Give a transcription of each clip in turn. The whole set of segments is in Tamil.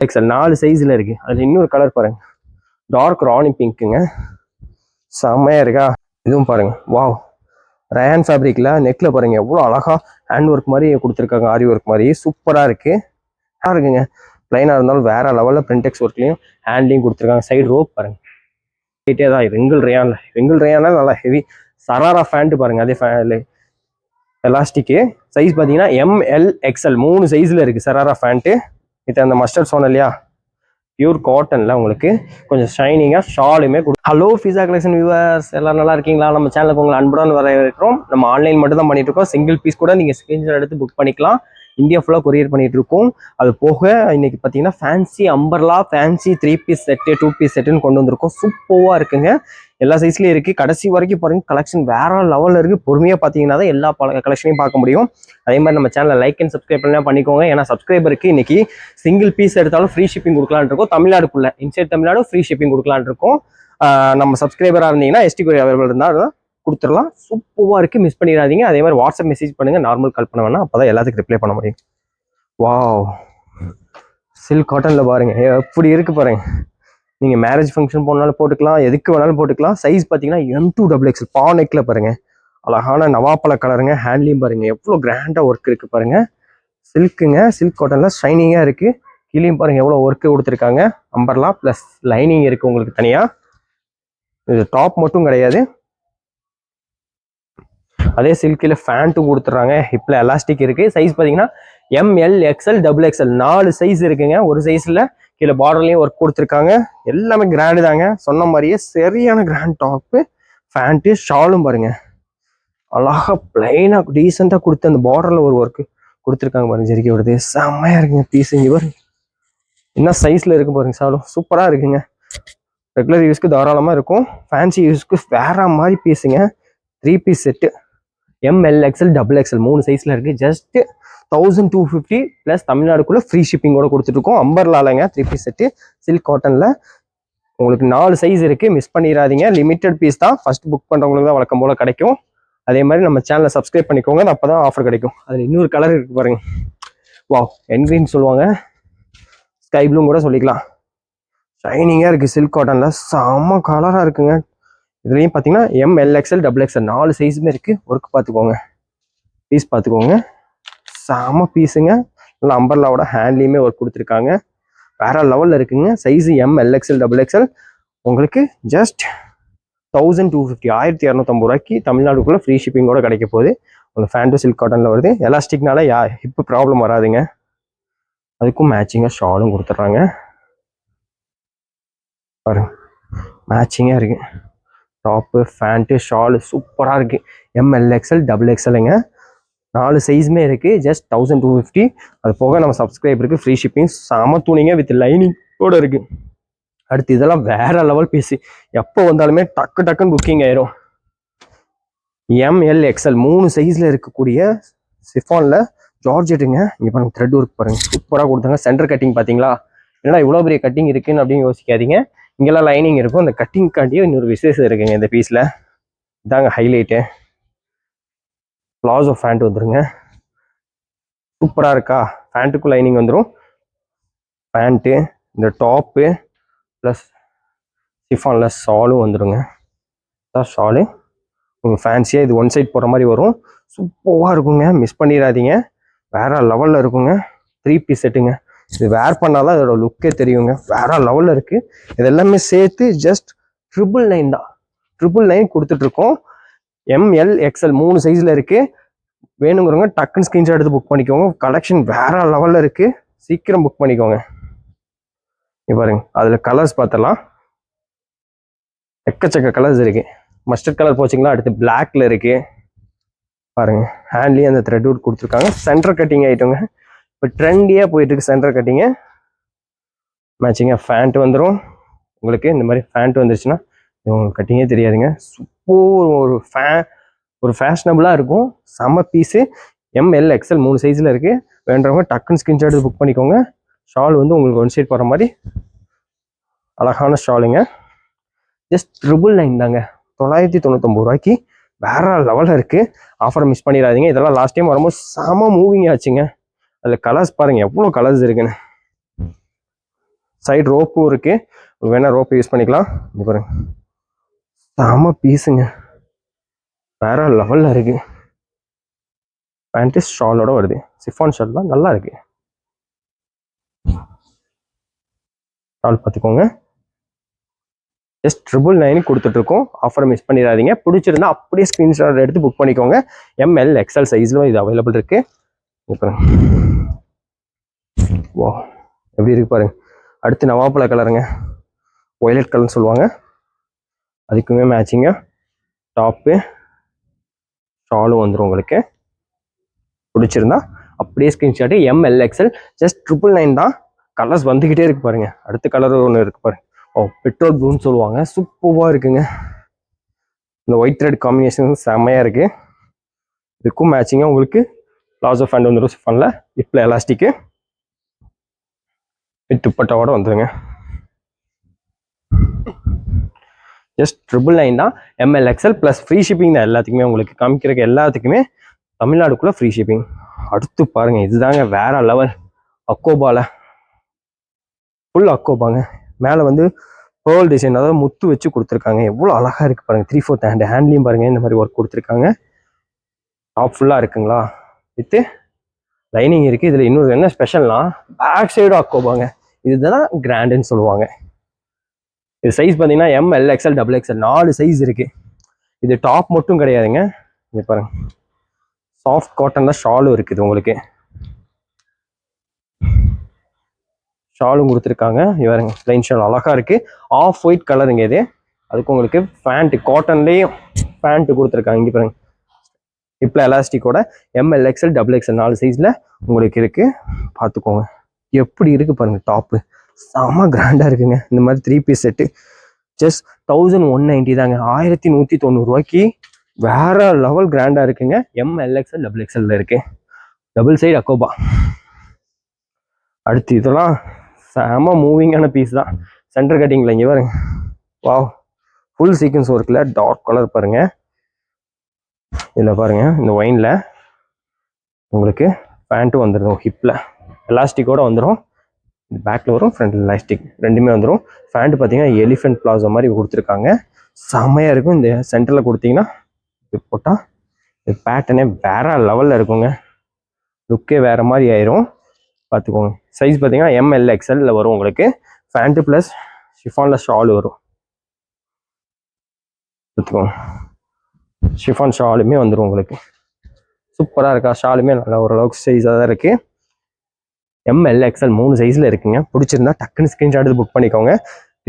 எக்ஸல் 4 சைஸில் இருக்குது. அதில் இன்னொரு கலர் பாருங்கள், டார்க் ராணி பிங்க்குங்க, செம்மையாக இருக்கா. இதுவும் பாருங்கள், வாவ், ரயான் ஃபேப்ரிக்கில் நெக்கில் பாருங்கள் எவ்வளோ அழகாக ஹேண்ட் ஒர்க் மாதிரி கொடுத்துருக்காங்க, ஆரி ஒர்க் மாதிரி சூப்பராக இருக்குங்க. ப்ளைனாக இருந்தாலும் வேறு லெவலில் பிரிண்டெக்ஸ் ஒர்க்லையும் ஹேண்ட்லையும் கொடுத்துருக்காங்க. சைடு ரோப் பாருங்கள், கிட்டே தான் ரெங்கிள் ரேயானில் நல்லா ஹெவி சராரா ஃபேண்ட்டு பாருங்கள். அதே எலாஸ்டிக்கு சைஸ் பார்த்தீங்கன்னா MLXL 3 சைஸில் இருக்குது சராரா ஃபேண்ட்டு. இது அந்த மஸ்டர்ட் சொன்ன இல்லையா, பியூர் காட்டனில் உங்களுக்கு கொஞ்சம் ஷைனிங்காக ஷாலுமே ஹலோ ஃபிஸா கலெக்ஷன் வியூவர்ஸ், எல்லாம் நல்லா இருக்கீங்களா? நம்ம சேனலுக்கு உங்களை அன்புடன் வரவேற்கிறோம். நம்ம ஆன்லைன் மட்டும் தான் பண்ணிட்டு இருக்கோம். சிங்கிள் பீஸ் கூட நீங்கள் ஸ்க்ரீன்ஷாட் எடுத்து புக் பண்ணிக்கலாம். இந்தியா ஃபுல்லாக கொரியர் பண்ணிட்டு இருக்கோம். அது போக இன்னைக்கு பார்த்தீங்கன்னா fancy umbrella, fancy 3 piece set, 2 piece செட்டுன்னு கொண்டு வந்திருக்கோம். சூப்பராக இருக்குங்க, எல்லா சைஸ்லேயும் இருக்குது. கடைசி வரைக்கும் பாருங்கள், கலெக்ஷன் வேற லெவலில் இருக்குது. பொறுமையாக பார்த்தீங்கன்னா தான் எல்லா கலெக்ஷனையும் பார்க்க முடியும். அதே மாதிரி நம்ம சேனலை லைக் அண்ட் சப்ஸ்கிரைப் பண்ணலாம் பண்ணிக்கோங்க. ஏன்னா சப்ஸ்கிரைபருக்கு இன்னைக்கு சிங்கிள் பீஸ் எடுத்தாலும் ஃப்ரீ ஷிப்பிங் கொடுக்கலான்னு இருக்கோம். தமிழ்நாடுக்குள்ள இன்சைட் தமிழ்நாடு ஃப்ரீ ஷிப்பிங் கொடுக்கலான்னு இருக்கோம். நம்ம சப்ஸ்கிரைபராக இருந்தீங்கன்னா ST கொரியர் அவைலபிள் இருந்தால் கொடுத்துடலாம். சூப்பராக இருக்குது, மிஸ் பண்ணிடாதீங்க. அதே மாதிரி வாட்ஸ்அப் மெசேஜ் பண்ணுங்கள், நார்மல் கால் பண்ண வேணாம், அப்போ தான் எல்லாத்துக்கும் ரிப்ளை பண்ண முடியும். வாவ், சில்க் காட்டனில் பாருங்கள் எப்படி இருக்குது பாருங்கள். நீங்கள் மேரேஜ் ஃபங்க்ஷன் போனாலும் போட்டுக்கலாம், எதுக்கு வேணாலும் போட்டுக்கலாம். சைஸ் பார்த்தீங்கன்னா M2XXL பா நெக்கில் பாருங்கள், அழகான நவாப்பழ கலருங்க. ஹேண்ட்லையும் பாருங்கள் எவ்வளோ கிராண்டாக ஒர்க் இருக்குது பாருங்கள். சில்க்குங்க, சில்க் காட்டனில் ஷைனிங்காக இருக்குது. கீழேயும் பாருங்கள் எவ்வளோ ஒர்க்கு கொடுத்துருக்காங்க. அம்பர்லா ப்ளஸ் லைனிங் இருக்குது உங்களுக்கு தனியாக. இது டாப் மட்டும் கிடையாது, அதே சில்கில் ஃபேண்ட்டும் கொடுத்துட்றாங்க. ஹிப்பில் எலாஸ்டிக் இருக்குது. சைஸ் பார்த்தீங்கன்னா MLXL XXL 4 சைஸ் இருக்குங்க. ஒரு சைஸில் கீழே பார்டர்லையும் ஒர்க் கொடுத்துருக்காங்க. எல்லாமே கிராண்டு தாங்க, சொன்ன மாதிரியே சரியான கிராண்ட் டாப்பு. ஃபேண்ட்டு ஷாலும் பாருங்கள் அழகாக பிளைனாக டீசெண்டாக கொடுத்து அந்த பார்டரில் ஒரு ஒர்க்கு கொடுத்துருக்காங்க பாருங்க. ஜெரிக்கை வருது, செம்மையாக இருக்குங்க பீஸ். இங்கே பாருங்க என்ன சைஸில் இருக்குது பாருங்க. ஷாலும் சூப்பராக இருக்குங்க. ரெகுலர் யூஸ்க்கு தாராளமாக இருக்கும், ஃபேன்சி யூஸ்க்கு வேற மாதிரி பீஸுங்க. 3 பீஸ் செட்டு MLXL XXL 3 சைஸில் இருக்குது. ஜஸ்ட் 1250 ப்ளஸ் தமிழ்நாடுக்குள்ளே ஃப்ரீ ஷிப்பிங்கோட கொடுத்துட்ருக்கோம். அம்பர்லாலங்க 3 பீஸ் செட்டு சில்க் காட்டனில் உங்களுக்கு 4 சைஸ் இருக்குது, மிஸ் பண்ணிடாதீங்க. லிமிட்டட் பீஸ் தான், ஃபர்ஸ்ட் புக் பண்ணுறவங்களுக்கு தான் வழக்கம் போல் கிடைக்கும். அதே மாதிரி நம்ம சேனலை சப்ஸ்கிரைப் பண்ணிக்கோங்க, அப்போ தான் ஆஃபர் கிடைக்கும். அதில் இன்னொரு கலர் இருக்குது பாருங்க, வாவ், என்கிரீன் சொல்லுவாங்க, ஸ்கை ப்ளூ கூட சொல்லிக்கலாம். ஷைனிங்காக இருக்குது, சில்க் காட்டனில் செம்ம கலராக இருக்குங்க. இதுலேயும் பார்த்தீங்கன்னா MLXL XXL 4 சைஸுமே இருக்குது. ஒர்க் பார்த்துக்கோங்க, பீஸ் பார்த்துக்கோங்க, செம்ம பீஸுங்க. நல்லா அம்பர்லாவோட ஹேண்ட்லேயுமே ஒர்க் கொடுத்துருக்காங்க, வேற லெவலில் இருக்குங்க. சைஸு MLXL XXL உங்களுக்கு ஜஸ்ட் 1250 1250 ரூபாய்க்கு தமிழ்நாடுக்குள்ளே ஃப்ரீ ஷிப்பிங்கோட கிடைக்க போகுது. உங்களுக்கு ஃபேண்ட்டு சில்க் காட்டனில் வருது. எலாஸ்டிக்னால ஹிப்பு ப்ராப்ளம் வராதுங்க. அதுக்கும் மேட்சிங்காக ஷாலும் கொடுத்துட்றாங்க பாருங்க, மேட்சிங்காக இருக்குது. டாப்பு ஃபேண்ட்டு ஷாலு சூப்பராக இருக்குது. MLXL XXLங்க 4 சைஸுமே இருக்குது. ஜஸ்ட் 1250. அது போக நம்ம சப்ஸ்கிரைபருக்கு ஃப்ரீ ஷிப்பிங். செம துணிங்க வித் லைனிங்கோட இருக்குது. அடுத்து இதெல்லாம் வேற லெவல் பீஸு, எப்போ வந்தாலுமே டக்குன்னு புக்கிங் ஆயிரும். MLXL 3 சைஸில் இருக்கக்கூடிய சிஃபானில் ஜார்ஜெட்டுங்க. இங்கே பாருங்கள், த்ரெட் ஒர்க் பாருங்கள் சூப்பராக கொடுத்தாங்க. சென்டர் கட்டிங் பார்த்தீங்களா, என்னடா இவ்வளோ பெரிய கட்டிங் இருக்குன்னு அப்படின்னு யோசிக்காதீங்க. இங்கெல்லாம் லைனிங் இருக்கும். அந்த கட்டிங்காண்டியும் இன்னொரு விசேஷம் இருக்குங்க இந்த பீஸில், இதாங்க ஹைலைட்டு. பிளாசோ ஃபேண்ட் வந்துருங்க, சூப்பராக இருக்கா. ஃபேண்ட்டுக்கும் லைனிங் வந்துடும். பேண்ட்டு, இந்த டாப்பு ப்ளஸ் சிஃபானில் ஷாலும் வந்துடுங்க. தான் ஷாலு உங்களுக்கு ஃபேன்சியாக இது ஒன் சைட் போகிற மாதிரி வரும். சூப்பராக இருக்குங்க, மிஸ் பண்ணிடாதீங்க. வேற லெவலில் இருக்குங்க. 3 பீஸ் செட்டுங்க. இது வேர் பண்ணாதான் இதோட லுக்கே தெரியுங்க, வேற லெவலில் இருக்குது. இது எல்லாமே சேர்த்து ஜஸ்ட் 999 தான், 999 கொடுத்துட்ருக்கோம். MLXL 3 சைஸில் இருக்குது. வேணுங்கிறவங்க டக்குன்னு ஸ்க்ரீன்ஷாட் எடுத்து புக் பண்ணிக்கோங்க. கலெக்ஷன் வேற லெவலில் இருக்குது, சீக்கிரம் புக் பண்ணிக்கோங்க. இங்கே பாருங்க, அதில் கலர்ஸ் பார்த்தலாம், எக்கச்சக்க கலர்ஸ் இருக்குது. மஸ்டர்ட் கலர் போச்சிங்களா, அடுத்து பிளாக்ல இருக்குது பாருங்க. ஹேண்ட்லேயும் அந்த த்ரெட் ஒர்க் கொடுத்துருக்காங்க. சென்டர் கட்டிங் ஐட்டங்க, இப்போ ட்ரெண்டியாக போயிட்டுருக்கு சென்டர் கட்டிங்கு. மேட்சிங்காக ஃபேண்ட் வந்துடும் உங்களுக்கு. இந்த மாதிரி ஃபேண்ட் வந்துருச்சுன்னா உங்களுக்கு கட்டிங்கே தெரியாதுங்க. சூப்பர் ஒரு ஃபேஷனபுளாக இருக்கும். செம்ம பீஸு. MLXL 3 சைஸில் இருக்குது. வேண்டவங்க டக்குன்னு ஸ்க்ரீன்ஷாட் புக் பண்ணிக்கோங்க. ஷால் வந்து உங்களுக்கு ஒன் சைட் போகிற மாதிரி அழகான ஷாலுங்க. ஜஸ்ட் 999 தாங்க, 999 ரூபாய்க்கு வேற லெவலில் இருக்குது. ஆஃபரை மிஸ் பண்ணிடாதீங்க. இதெல்லாம் லாஸ்ட் டைம் வரும்போது செம மூவிங் ஆச்சுங்க. அதில் கலர்ஸ் பாருங்கள் எவ்வளோ கலர்ஸ் இருக்குன்னு. சைடு ரோப்பும் இருக்கு, வேணா ரோப்பு யூஸ் பண்ணிக்கலாம். இது பாருங்க செம பீஸுங்க, வேற லெவல்ல இருக்கு. பேண்ட் ஷாலோட வருது, சிஃபான் ஷால் தான், நல்லா இருக்கு. ஷால் பார்த்துக்கோங்க, ஜஸ்ட் 999 கொடுத்துட்ருக்கோம். ஆஃபரை மிஸ் பண்ணிடாதீங்க. பிடிச்சிருந்தா அப்படியே ஸ்க்ரீன்ஷாட் எடுத்து புக் பண்ணிக்கோங்க. ML XL சைஸில் இது அவைலபிள் இருக்கு. இப்போ வா எப்படி இருக்கு பாருங்க. அடுத்து நவாப்பழ கலருங்க, ஒயலட் கலர்னு சொல்லுவாங்க. அதுக்குமே மேட்சிங்க டாப்பு ஷாலும் வந்துடும் உங்களுக்கு. பிடிச்சிருந்தா அப்படியே ஸ்க்ரீன்ஷாட்டு. ML XL ஜஸ்ட் 999 தான். கலர்ஸ் வந்துக்கிட்டே இருக்கு பாருங்க. அடுத்த கலர் ஒன்று இருக்கு பாருங்க, பெட்ரோல் ப்ளூன்னு சொல்லுவாங்க, சூப்பராக இருக்குங்க. இந்த ஒயிட் ரெட் காம்பினேஷன் செம்மையாக இருக்கு. இதுக்கும் மேட்சிங்காக உங்களுக்கு பிளாசோ ஃபேண்ட் வந்துடும் சிஃபானில், இப்போ எலாஸ்டிக்கு வித் துப்பட்டாவோட வந்துடுங்க. ஜஸ்ட் 999 தான். ML XL plus free shipping தான் எல்லாத்துக்குமே. உங்களுக்கு காமிக்கிறதுக்கு எல்லாத்துக்குமே தமிழ்நாடுக்குள்ளே ஃப்ரீ ஷிப்பிங். அடுத்து பாருங்க, இதுதாங்க வேற லெவல். அக்கோபால ஃபுல் அக்கோபாங்க, மேலே வந்து பேர்ல் டிசைன், அதாவது முத்து வச்சு கொடுத்துருக்காங்க. எவ்வளோ அழகாக இருக்குது பாருங்கள். 3/4 ஹேண்ட்லையும் பாருங்கள் இந்த மாதிரி ஒர்க் கொடுத்துருக்காங்க. டாப் ஃபுல்லாக இருக்குங்களா, வித்து லைனிங் இருக்குது. இதில் இன்னொரு என்ன ஸ்பெஷல்னா பேக் சைடும் அக்கோபாங்க. இதுதான் கிராண்டுன்னு சொல்லுவாங்க. இது சைஸ் பார்த்தீங்கன்னா ML XL XXL 4 சைஸ் இருக்குது. இது டாப் மட்டும் கிடையாதுங்க, இங்கே பாருங்க சாஃப்ட் காட்டன் தான் ஷாலும் இருக்குது உங்களுக்கு. ஷாலும் கொடுத்துருக்காங்க. இவருங்க பிளைன் ஷால் அழகாக இருக்குது, ஆஃப் ஒயிட் கலருங்க இது. அதுக்கு உங்களுக்கு பேண்ட் காட்டன்லேயும் பேண்ட் கொடுத்துருக்காங்க. இங்கே பாருங்க இப்போ எலாஸ்டிக்கோட ML XL XXL 4 சைஸில் உங்களுக்கு இருக்குது. பார்த்துக்கோங்க எப்படி இருக்குது பாருங்கள். டாப்பு செம்ம கிராண்டாக இருக்குங்க. இந்த மாதிரி 3 பீஸ் செட்டு ஜஸ்ட் 1190 தாங்க, 1190 ரூபாய்க்கு வேற லெவல் கிராண்டாக இருக்குங்க. ML XL XXL இருக்கு, டபுள் சைடு அக்கோபா. அடுத்து இதெல்லாம் செம மூவிங்கான பீஸ் தான். சென்டர் கட்டிங்கில் இங்கே பாருங்க, வாவ் ஃபுல் சீக்வன்ஸ் ஒர்க்கில் டார்க் கலர் பாருங்க. இதில் பாருங்க இந்த ஒயினில் உங்களுக்கு பேண்ட்டும் வந்துடும், ஹிப்பில் எலாஸ்டிக்கோடு வந்துடும். பேக்கில் வரும், ஃப்ரண்ட்டில் எலாஸ்டிக் ரெண்டுமே வந்துடும். பேண்ட் பார்த்தீங்கன்னா எலிஃபென்ட் பிளாசோ மாதிரி கொடுத்துருக்காங்க, செம்மையாக இருக்கும். இந்த சென்டரில் கொடுத்தீங்கன்னா இது போட்டால் இது பேட்டர்னே வேற லெவலில் இருக்குங்க, லுக்கே வேறு மாதிரி ஆயிரும். பார்த்துக்கோங்க சைஸ் பார்த்தீங்கன்னா ML XL வரும் உங்களுக்கு. பேண்ட்டு ப்ளஸ் ஷிஃபானில் ஷால் வரும். பார்த்துக்கோங்க ஷிஃபான் ஷாலுமே வந்துடும் உங்களுக்கு. சூப்பராக இருக்கா, ஷாலுமே நல்லா ஓரளவுக்கு சைஸாக தான் இருக்குது. ML XL 3 சைஸில் இருக்குங்க. பிடிச்சிருந்தா டக்குன்னு ஸ்க்ரீன்ஷாட் எடுத்து புக் பண்ணிக்கோங்க.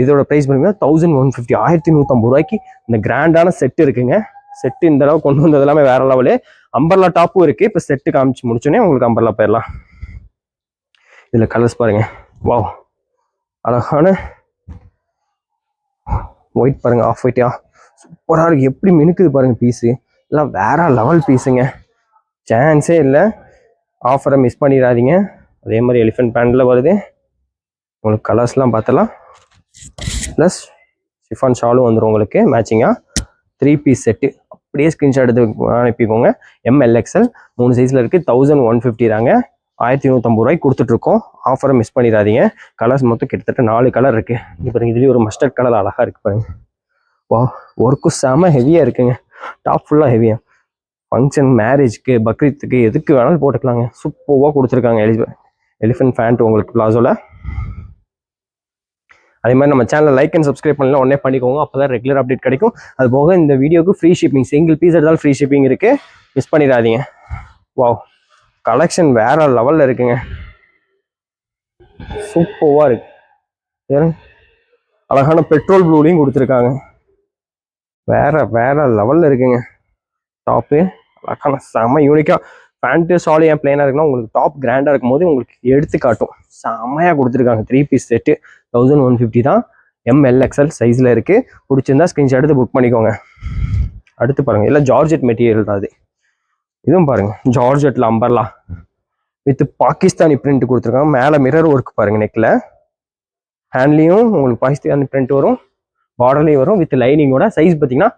இதோட ப்ரைஸ் பார்த்தீங்கன்னா 1150, 1150 ரூபாய்க்கு இந்த கிராண்டான செட்டு இருக்குங்க. செட்டு இந்த அளவு கொண்டு வந்தது எல்லாமே வேற லெவலு. அம்பர்லா டாப்பும் இருக்குது. இப்போ செட்டு காமிச்சு முடிச்சோன்னே உங்களுக்கு அம்பர்லா போயிடலாம். இதில் கலர்ஸ் பாருங்க, வாவ் அழகான ஒயிட் பாருங்க, ஆஃப் ஒயிட்டா சூப்பராக இருக்குது. எப்படி மினுக்குது பாருங்க பீஸு, எல்லாம் வேற லெவல் பீஸுங்க, சான்ஸே இல்லை. ஆஃபரை மிஸ் பண்ணிடாதீங்க. அதே மாதிரி எலிஃபென்ட் பேண்டில் வருது உங்களுக்கு. கலர்ஸ்லாம் பார்த்தலாம், ப்ளஸ் ஷிஃபான் ஷாலும் வந்துடும் உங்களுக்கு மேட்சிங்காக. 3 பீஸ் செட்டு அப்படியே ஸ்க்ரீன்ஷாட் எடுத்து அனுப்பிக்கோங்க. ML XL 3 சைஸில் இருக்குது. 1150 தாங்க, 1150 ரூபாய்க்கு கொடுத்துட்ருக்கோம். ஆஃபரை மிஸ் பண்ணிடாதீங்க. கலர்ஸ் மொத்தம் கிட்டத்தட்ட 4 கலர் இருக்குது. இப்போ பாருங்க, இதுலேயும் ஒரு மஸ்டர்ட் கலர் அழகாக இருக்குது பாருங்க. வா ஒர்க்கும் செம ஹெவியாக இருக்குங்க, டாப் ஃபுல்லாக ஹெவியாக. ஃபங்க்ஷன், மேரேஜ்க்கு, பக்ரீத்துக்கு எதுக்கு வேணாலும் போட்டுக்கலாங்க. சூப்பராக கொடுத்துருக்காங்க. எலிஃபென்ட் பேண்ட் உங்களுக்கு பிளாசோவில். அதே மாதிரி நம்ம சேனலை லைக் அண்ட் சப்ஸ்கிரைப் பண்ணலாம், உடனே பண்ணிக்கோங்க. அப்போ தான் ரெகுலர் அப்டேட் கிடைக்கும். அது போக இந்த வீடியோக்கு ஃப்ரீ ஷிப்பிங், சிங்கிள் பீஸ் எடுத்தாலும் ஃப்ரீ ஷிப்பிங் இருக்குது, மிஸ் பண்ணிடாதீங்க. வாவ் கலெக்ஷன் வேற லெவலில் இருக்குங்க, சூப்பராக இருக்கு. அழகான பெட்ரோல் ப்ளூலையும் கொடுத்துருக்காங்க, வேற லெவலில் இருக்குங்க. டாப்பு அழகான செம்ம யூனிக்காக. பேண்ட்டு ஷாலு ஏன் பிளைனாக இருக்குன்னா உங்களுக்கு டாப் கிராண்டாக இருக்கும் போது உங்களுக்கு எடுத்து காட்டும். செம்மையாக கொடுத்துருக்காங்க. 3 பீஸ் செட்டு 1150 தான். ML XL சைஸில் இருக்குது. பிடிச்சிருந்தா ஸ்க்ரீன்ஷாட் எடுத்து புக் பண்ணிக்கோங்க. அடுத்து பாருங்கள், எல்லாம் ஜார்ஜெட் மெட்டீரியல் தான். அது இதுவும் பாருங்கள் ஜார்ஜெட்டில் அம்பர்லா வித் பாகிஸ்தானி பிரிண்ட் கொடுத்துருக்காங்க. மேலே மிரர் ஒர்க் பாருங்கள், நெக்கில் ஹேண்ட்லேயும் உங்களுக்கு பாகிஸ்தானி பிரிண்ட் வரும், பார்டர்லேயும் வரும், வித் லைனிங்கோட. சைஸ் பார்த்தீங்கன்னா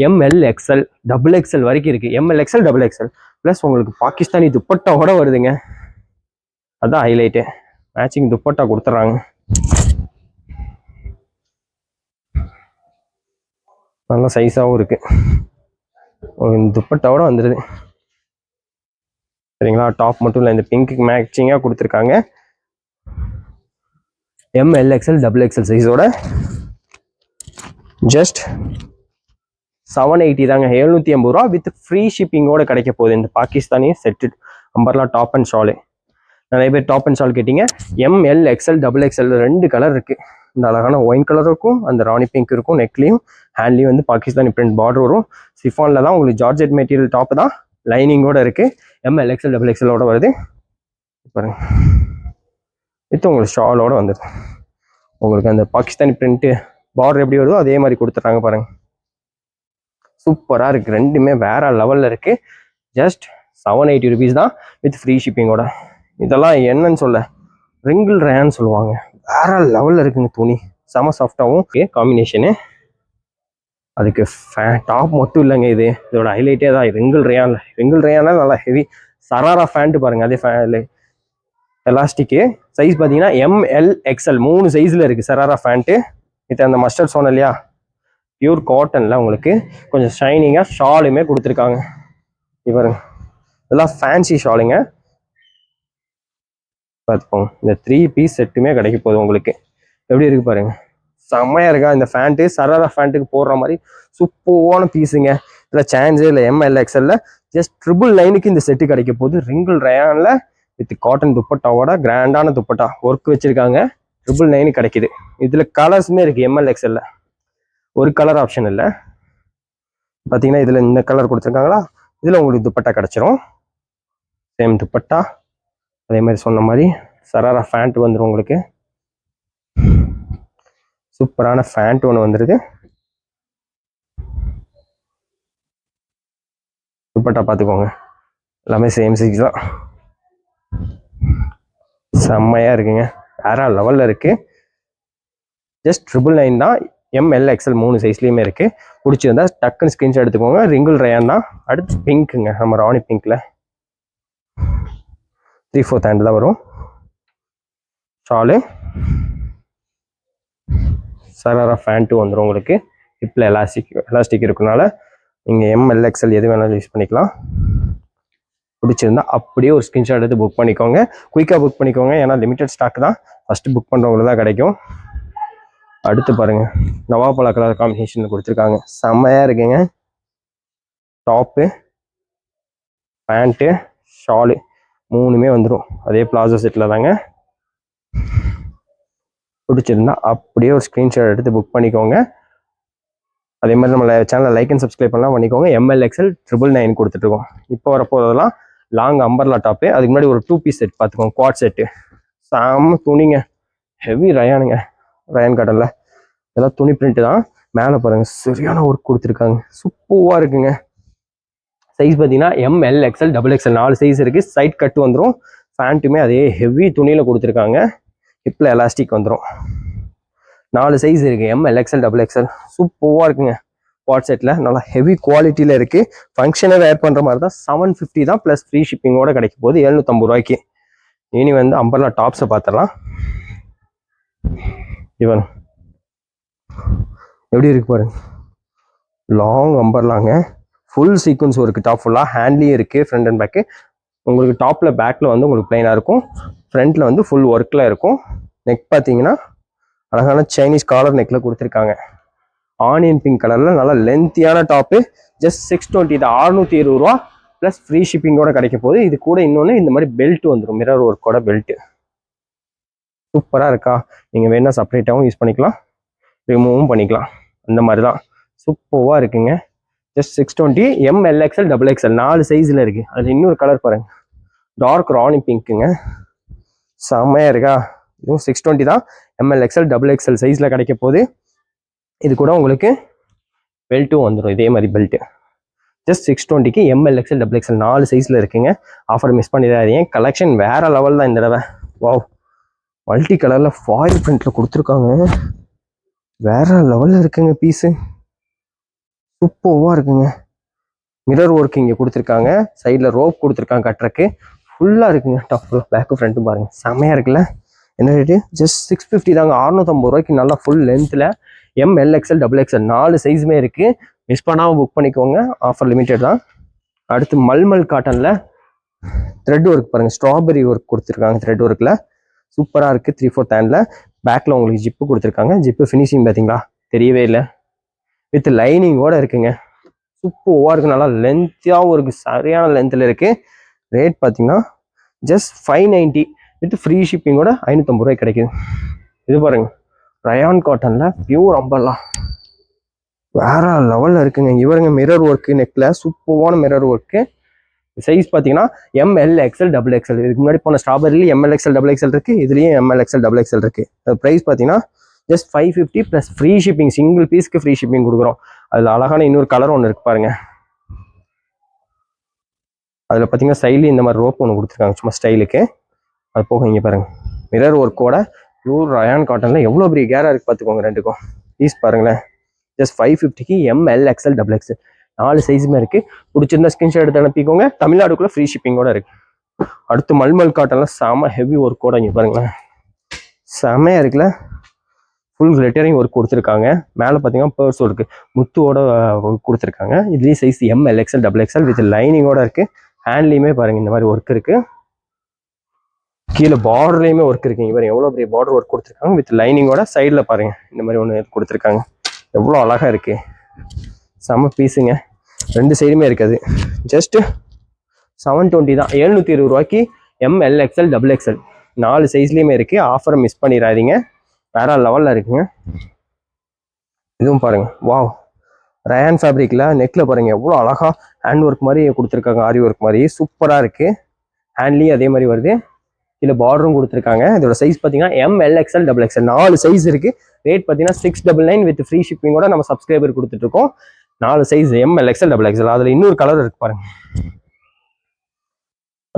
ML XL XXL வரைக்கும் இருக்குது. ML XL XXL ப்ளஸ் உங்களுக்கு பாகிஸ்தானி துப்பட்டாவோட வருதுங்க. அதுதான் ஹைலைட்டு, மேட்சிங் துப்பட்டா கொடுத்துட்றாங்க. நல்ல சைஸாகவும் இருக்கு. துப்பட்டாவோட வந்துடுது சரிங்களா. டாப் மட்டும் இல்லை, இந்த பிங்க்கு மேட்சிங்காக கொடுத்துருக்காங்க. MLXL XXL சைஸோட ஜஸ்ட் 780 தாங்க. 780 ரூபா வித் ஃப்ரீ ஷிப்பிங்கோட கிடைக்க போகுது இந்த Pakistani set umbrella top and shawl. நிறைய பேர் டாப் அண்ட் ஷால் கேட்டிங்க. MLXL XXL 2 கலர் இருக்குது. இந்த அழகான ஒயின் கலர் இருக்கும், அந்த ராணி பிங்க் இருக்கும். நெக்லையும் ஹேண்ட்லேயும் வந்து பாகிஸ்தானி பிரிண்ட் பார்டர் வரும். சிஃபானில் தான் உங்களுக்கு ஜார்ஜெட் மெட்டீரியல் டாப் தான், லைனிங்கோட இருக்குது. MLXL XXL வருது பாருங்க. வித் உங்களுக்கு ஷாலோட வந்துடுது. உங்களுக்கு அந்த பாகிஸ்தானி பிரிண்ட்டு பார்டர் எப்படி வருதோ அதே மாதிரி கொடுத்துட்றாங்க பாருங்க. சூப்பராக இருக்குது, ரெண்டுமே வேற லெவலில் இருக்குது. ஜஸ்ட் 780 rupees தான் வித் ஃப்ரீ ஷிப்பிங்கோட. இதெல்லாம் என்னன்னு சொல்ல, ரிங்கிள் ரேன்னு சொல்லுவாங்க. வேற லெவலில் இருக்குங்க துணி, செம சாஃப்டாகவும் காம்பினேஷனு. அதுக்கு டாப் மட்டும் இல்லைங்க, இதோட ஹைலைட்டே தான் ரிங்கிள் ரேயான்ல நல்லா ஹெவி சராரா ஃபேண்ட்டு பாருங்க. அதே எலாஸ்டிக்கு சைஸ் பார்த்தீங்கன்னா MLXL 3 சைஸில் இருக்குது சராரா ஃபேண்ட்டு. இது அந்த மஸ்டர்ட் சொன்ன இல்லையா, பியூர் காட்டனில் உங்களுக்கு கொஞ்சம் ஷைனிங்காக ஷாலுமே கொடுத்துருக்காங்க. இவருங்க இதெல்லாம் ஃபேன்சி ஷாலுங்க பார்த்துப்போங்க. இந்த 3 பீஸ் செட்டுமே கிடைக்க போகுது உங்களுக்கு. எப்படி இருக்கு பாருங்க, செம்மையாக இருக்கா இந்த ஃபேண்ட்டு. சராரா ஃபேண்ட்டுக்கு போடுற மாதிரி சூப்பரான பீஸுங்க. இதில் சான்ஸே இல்லை. MLXL ஜஸ்ட் 999 இந்த செட்டு கிடைக்க போகுது. ரிங்கிள் ரயானில் வித் காட்டன் துப்பட்டாவோட கிராண்டான துப்பட்டா ஒர்க் வச்சிருக்காங்க. 999 கிடைக்குது. இதில் கலர்ஸுமே இருக்குது. MLXL ஒரு கலர் ஆப்ஷன் இல்லை பார்த்தீங்கன்னா. இதில் இந்த கலர் கொடுத்துருக்காங்களா, இதில் உங்களுக்கு துப்பட்டா கிடச்சிரும். சேம் துப்பட்டா, அதே மாதிரி சொன்ன மாதிரி சராரா ஃபேண்ட் வந்துடும் உங்களுக்கு. சூப்பரான ஃபேண்ட் ஒன்று வந்துடுது. துப்பட்டா பார்த்துக்கோங்க, எல்லாமே சேம் சைஸ் தான். செம்மையாக இருக்குங்க, வேற லெவலில் இருக்குது. ஜஸ்ட் 999 தான். MLXL 3 சைஸ்லேயுமே இருக்குது. பிடிச்சிருந்தா டக்குன்னு ஸ்க்ரீன்ஷாட் எடுத்துக்கோங்க. ரிங்கிள் ரயான் தான். அடுத்து பிங்க்குங்க, நம்ம ராணி பிங்க்கில் 3/4 ஹேண்ட் தான் வரும். ஷாலு சராரா ஃபேண்ட்டு வந்துடும் உங்களுக்கு. ஹிப்பில் எலாஸ்டிக் இருக்கனால நீங்கள் MLXL எது வேணாலும் யூஸ் பண்ணிக்கலாம். பிடிச்சிருந்தா அப்படியே ஒரு ஸ்க்ரீன்ஷாட் எடுத்து புக் பண்ணிக்கோங்க. குயிக்காக புக் பண்ணிக்கோங்க, ஏன்னா லிமிடெட் ஸ்டாக் தான். ஃபஸ்ட்டு புக் பண்ணுறவங்களுக்கு தான் கிடைக்கும். அடுத்து பாருங்க, நவாப்பழ கலர் காம்பினேஷன் கொடுத்துருக்காங்க. செம்மையாக இருக்குங்க. டாப்பு பேண்ட்டு ஷாலு 3மே வந்துடும். அதே பிளாசோ செட்டில் தாங்க. பிடிச்சிருந்தா அப்படியே ஒரு ஸ்க்ரீன்ஷாட் எடுத்து புக் பண்ணிக்கோங்க. அதே மாதிரி நம்ம சேனலை லைக் அண்ட் சப்ஸ்கிரைப் பண்ணலாம் பண்ணிக்கோங்க. MLXL 999 கொடுத்துட்ருக்கோம். இப்போ வரப்போகிறதெல்லாம் லாங் அம்பர்லா டாப்பு. அதுக்கு முன்னாடி ஒரு 2 பீஸ் செட் பார்த்துக்கோங்க, குவாட் செட்டு. செம்ம துணிங்க, ஹெவி ரயானுங்க, ரயான் காட்டனில். இதெல்லாம் துணி பிரிண்ட் தான். மேலே பாருங்கள் சரியான ஒர்க் கொடுத்துருக்காங்க, சூப்பராக இருக்குங்க. சைஸ் பார்த்தீங்கன்னா MLXL XXL 4 சைஸ் இருக்குது. சைட் கட்டு வந்துடும். ஃபேண்ட்டுமே அதே ஹெவி துணியில் கொடுத்துருக்காங்க. ஹிப்பில் எலாஸ்டிக் வந்துடும். 4 சைஸ் இருக்குது. MLXL XXL சூப்பராக இருக்குங்க. குவாட் செட்டில் நல்லா ஹெவி குவாலிட்டியில் இருக்குது. ஃபங்க்ஷனை வேர் பண்ணுற மாதிரி தான். 750 தான் ப்ளஸ் ஃப்ரீ ஷிப்பிங்கோட கிடைக்க போகுது 750 ரூபாய்க்கு. இனி வந்து அம்பர்லா டாப்ஸை பார்த்துடலாம். இவன் எப்படி இருக்கு பாருங்க, லாங் அம்பர்லாங்க, ஃபுல் சீக்வன்ஸ் ஒர்க்கு. டாப் ஃபுல்லாக ஹேண்ட்லேயும் இருக்குது, ஃப்ரண்ட் அண்ட் பேக்கு. உங்களுக்கு டாப்பில் பேக்கில் வந்து உங்களுக்கு பிளைனாக இருக்கும், ஃப்ரண்ட்டில் வந்து ஃபுல் ஒர்க்கில் இருக்கும். நெக் பார்த்தீங்கன்னா அழகான சைனீஸ் காலர் நெக்கில் கொடுத்துருக்காங்க. ஆனியன் பிங்க் கலரில் நல்லா லென்த்தியான டாப்பு. ஜஸ்ட் 620 தான், 620 ரூபா ப்ளஸ் ஃப்ரீ ஷிப்பிங்கோட கிடைக்க போகுது. இது கூட இன்னொன்று இந்த மாதிரி பெல்ட் வந்துடும், மிரர் ஒர்க்கோட பெல்ட்டு. சூப்பராக இருக்கா. நீங்கள் வேணா செப்பரேட்டாகவும் யூஸ் பண்ணிக்கலாம், ரிமூவும் பண்ணிக்கலாம். அந்த மாதிரி தான் சூப்பராக இருக்குங்க. ஜஸ்ட் 620. MLXL XXL 4 சைஸில் இருக்குது. அதில் இன்னொரு கலர் பாருங்கள், டார்க் ராணி பிங்க்குங்க, செம்மையாக இருக்கா. இதுவும் 620 தான். MLXL XXL சைஸில் கிடைக்க போகுது. இது கூட உங்களுக்கு பெல்ட்டும் வந்துடும், இதே மாதிரி பெல்ட்டு. ஜஸ்ட் 620க்கு MLXL XXL 4 சைஸில் இருக்குங்க. ஆஃபர் மிஸ் பண்ணிடாதீங்க. கலெக்ஷன் வேறு லெவல் தான் இந்த தடவை. வாவ், மல்டி கலரில் ஃபாயில் பிரிண்ட்டில் கொடுத்துருக்காங்க. வேற லெவலில் இருக்குங்க பீஸு, சூப்பராக இருக்குங்க. மிரர் ஒர்க் இங்கே கொடுத்துருக்காங்க, சைடில் ரோப் கொடுத்துருக்காங்க கட்டுறக்கு. ஃபுல்லாக இருக்குங்க டாப், பேக்கு ஃப்ரண்ட்டும் பாருங்கள், செம்மையாக இருக்குல்ல. என்ன ரேட்டு? ஜஸ்ட் 650 தாங்க. 650 ரூபாய்க்கு நல்லா ஃபுல் லென்த்தில் MLXL XXL 4 சைஸுமே இருக்குது. மிஸ் பண்ணாமல் புக் பண்ணிக்கோங்க. ஆஃபர் லிமிட்டட் தான். அடுத்து மல்மல் காட்டனில் த்ரெட் ஒர்க் பாருங்கள், ஸ்ட்ராபெரி ஒர்க் கொடுத்துருக்காங்க. த்ரெட் ஒர்க்கில் சூப்பராக இருக்குது. 3/4 ஹேண்டில் பேக்கில் உங்களுக்கு ஜிப்பு கொடுத்துருக்காங்க. ஜிப்பு ஃபினிஷிங் பார்த்தீங்களா, தெரியவே இல்லை. வித் லைனிங்கோட இருக்குங்க. சூப்பராக இருக்குது. நல்லா லென்த்தாகவும் இருக்குது, சரியான லென்த்தில் இருக்குது. ரேட் பார்த்தீங்கன்னா ஜஸ்ட் 590 வித் ஃப்ரீ ஷிப்பிங்கோட 550 ரூபாய் கிடைக்குது. இது பாருங்கள், ரயான் காட்டனில் பியூர் அம்பர்லா வேற லெவலில் இருக்குங்க. இவருங்க மிரர் ஒர்க்கு நெக்கில் சூப்பரான மிரர் ஒர்க்கு. சைஸ் பார்த்தீங்கன்னா MLXL XXL. இதுக்கு முன்னாடி போன ஸ்ட்ராபெரியில் MLXL XXL இருக்குது, இதுலேயும் MLXL XXL இருக்குது. அது ப்ரைஸ் பார்த்தீங்கன்னா just 550 plus free shipping. Single பீஸ்க்கு ஃப்ரீ ஷிப்பிங் கொடுக்குறோம். அதில் அழகான இன்னொரு கலர் ஒன்று இருக்கு பாருங்க. அதில் பார்த்தீங்கன்னா சைட்லேயும் இந்த மாதிரி ரோப் ஒன்று கொடுத்துருக்காங்க சும்மா ஸ்டைலுக்கு. அது போக இங்கே பாருங்கள், மிரர் ஒர்க்கோட பியூர் ரயான் காட்டனில் எவ்வளோ பெரிய கேராக இருக்குது பார்த்துக்கோங்க. ரெண்டுக்கும் பீஸ் பாருங்களேன். ஜஸ்ட் 550க்கு MLXL XXL 4 சைஸுமே இருக்குது. பிடிச்சிருந்தா ஸ்கிரீன்ஷாட் எடுத்து அனுப்பிக்கோங்க. தமிழ்நாடுக்குள்ளே ஃப்ரீ ஷிப்பிங்கோட இருக்குது. அடுத்து மல்மல் காட்டனில் செம ஹெவி ஒர்க்கோட இங்கே பாருங்களேன், செமையாக இருக்குல்ல. ஃபுல் கிளிட்டரிங் ஒர்க் கொடுத்துருக்காங்க. மேலே பார்த்தீங்கன்னா பர்ஸ் ஒர்க்கு முத்துவோட கொடுத்துருக்காங்க. இதுலேயும் சைஸ் MLXL XXL வித் லைனிங்கோட இருக்குது. ஹேண்ட்லேயுமே பாருங்கள் இந்த மாதிரி ஒர்க் இருக்குது. கீழே பார்டர்லேயுமே ஒர்க் இருக்குங்க. இவர் எவ்வளோ பெரிய பார்டர் ஒர்க் கொடுத்துருக்காங்க வித் லைனிங்கோட. சைடில் பாருங்கள் இந்த மாதிரி ஒன்று கொடுத்துருக்காங்க. எவ்வளோ அழகாக இருக்குது, செம பீஸுங்க. 2 சைடுமே இருக்குது. ஜஸ்ட்டு 720 தான். 720 ரூபாய்க்கு MLXL XXL 4 சைஸ்லேயுமே இருக்குது. ஆஃபரை மிஸ் பண்ணிடாதீங்க, வேற லெவலில் இருக்குங்க. இதுவும் பாருங்கள், வாவ் ரயான் ஃபேப்ரிக்கில் நெக்கில் பாருங்கள் எவ்வளோ அழகாக ஹேண்ட் ஒர்க் மாதிரி கொடுத்துருக்காங்க. ஆரி ஒர்க் மாதிரி சூப்பராக இருக்குது. ஹேண்ட்லேயும் அதே மாதிரி வருது. கீழே பார்டரும் கொடுத்துருக்காங்க. இதோட சைஸ் பார்த்தீங்கன்னா MLXL XXL 4 சைஸ் இருக்குது. ரேட் பார்த்தீங்கன்னா 699 வித் ஃப்ரீ ஷிப்பிங்கோட நம்ம சப்ஸ்கிரைபர் கொடுத்துட்ருக்கோம். 4 சைஸ் MLXL XXL. அதில் இன்னொரு கலர் இருக்கு பாருங்க,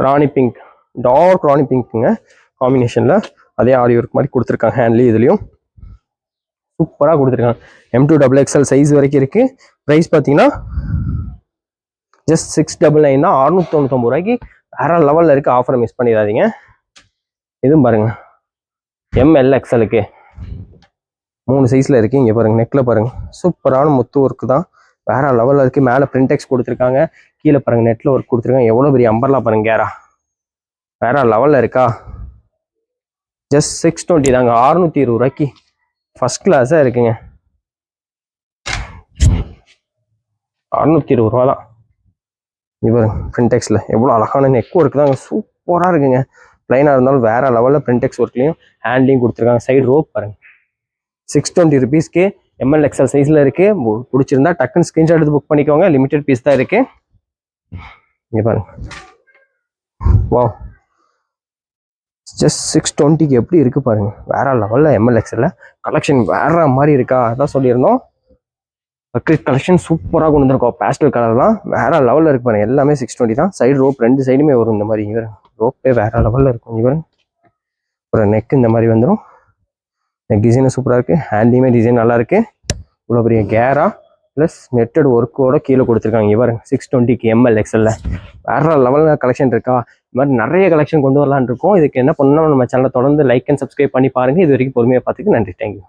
ராணி பிங்க், டார்க் ராணி பிங்க்குங்க காம்பினேஷனில். அதே ஆரி ஒர்க் மாதிரி கொடுத்துருக்காங்க. ஹேண்ட்லேயும் இதுலேயும் சூப்பராக கொடுத்துருக்காங்க. M2 XXL சைஸ் வரைக்கும் இருக்குது. ப்ரைஸ் பார்த்தீங்கன்னா ஜஸ்ட் 699 தான். 699 ரூபாய்க்கு வேற லெவலில் இருக்குது. ஆஃபரை மிஸ் பண்ணிடாதீங்க. இதுவும் பாருங்க, MLXLக்கு 3 சைஸில் இருக்குது. இங்கே பாருங்கள், நெக்கில் பாருங்கள் சூப்பரான முத்து ஒர்க்கு தான், வேற லெவலில் இருக்குது. மேலே பிரிண்டெக்ஸ் கொடுத்துருக்காங்க. கீழே பாருங்கள் நெட்டில் ஒர்க் கொடுத்துருக்காங்க. எவ்வளோ பெரிய அம்பர்லா பாருங்க, கேரா வேற லெவலில் இருக்கா. ஜஸ்ட் 620 தாங்க. 620 ரூபாய்க்கு ஃபர்ஸ்ட் கிளாஸாக இருக்குங்க. 620 ரூபா தான். இவர் பிரிண்டெக்ஸில் எவ்வளோ அழகான நெக் ஒர்க் தாங்க, சூப்பராக இருக்குங்க. ப்ளைனாக இருந்தாலும் வேற லெவலில் பிரிண்டெக்ஸ் ஒர்க்லையும் ஹேண்ட்லையும் கொடுத்துருக்காங்க. சைடு ரோப் பாருங்க. 620 ருபீஸ்க்கு MLXL சைஸில் இருக்குது. பிடிச்சிருந்தா டக்குன்னு ஸ்க்ரீன்ஷாட் எடுத்து புக் பண்ணிக்கோங்க. லிமிடெட் பீஸ் தான் இருக்குது. இங்கே பாருங்க, வாவ் ஜஸ்ட் 620க்கு எப்படி இருக்குது பாருங்கள், வேற லெவலில். MLXL கலெக்ஷன் வேற மாதிரி இருக்கா, அதான் சொல்லியிருந்தோம். பக்ரீத் கலெக்ஷன் சூப்பராக கொண்டு வந்திருக்கோம். பேஸ்டல் கலர்லாம் வேற லெவலில் இருக்கு பாருங்க. எல்லாமே 620 தான். சைடு ரோப் 2 சைடுமே வரும் இந்த மாதிரி. இவர் ரோப்பே வேற லெவலில் இருக்கும். இவர் ஒரு நெக் இந்த மாதிரி வந்துடும். நெக் டிசைனும் சூப்பராக இருக்குது. ஹேண்ட்லேயுமே டிசைன் நல்லா இருக்குது. இவ்வளோ பெரிய கேரா ப்ளஸ் நெட்டட் ஒர்க்கோட கீழே கொடுத்துருக்காங்க. இவர் 620க்கு MLXL வேற லெவலில் கலெக்ஷன் இருக்கா. இது மாதிரி நிறைய கலெக்ஷன் கொண்டு வரலான்னு இருக்கோம். இதுக்கு என்ன பண்ணணும், நம்ம சேனலை தொடர்ந்து லைக் அண்ட் சப்ஸ்கிரைப் பண்ணி பாருங்கள். இது வரைக்கும் பொறுமையாக பார்த்துக்கு நன்றி. தேங்க்யூ.